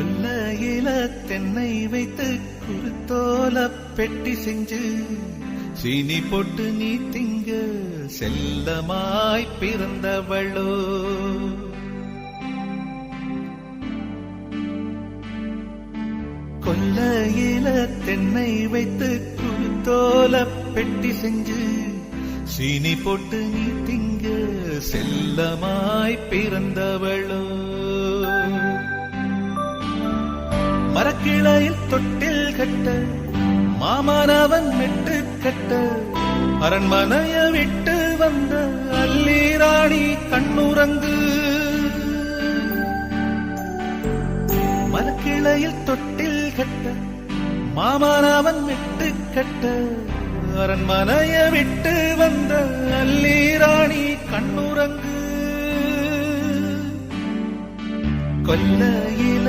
கொல்லையில தென்னை வைத்து குருத்தோல பெட்டி செஞ்சு சீனி போட்டு நீ திங்க செல்லமாய் பிறந்தவளோ. கொல்லையில தென்னை வைத்து குருத்தோல பெட்டி செஞ்சு சீனி போட்டு நீ திங்க செல்லமாய் பிறந்தவளோ. மரக்கிளையில் தொட்டில் கட்ட மாமனவன் மெட்டு கட்ட அரண்மனைய விட்டு வந்த அல்லீராணி கண்ணுறங்கு. மரக்கிளையில் தொட்டில் கட்ட மாமனவன் மெட்டு கட்ட அரண்மனைய விட்டு வந்த அல்லீராணி கண்ணுறங்கு. கொல்லையில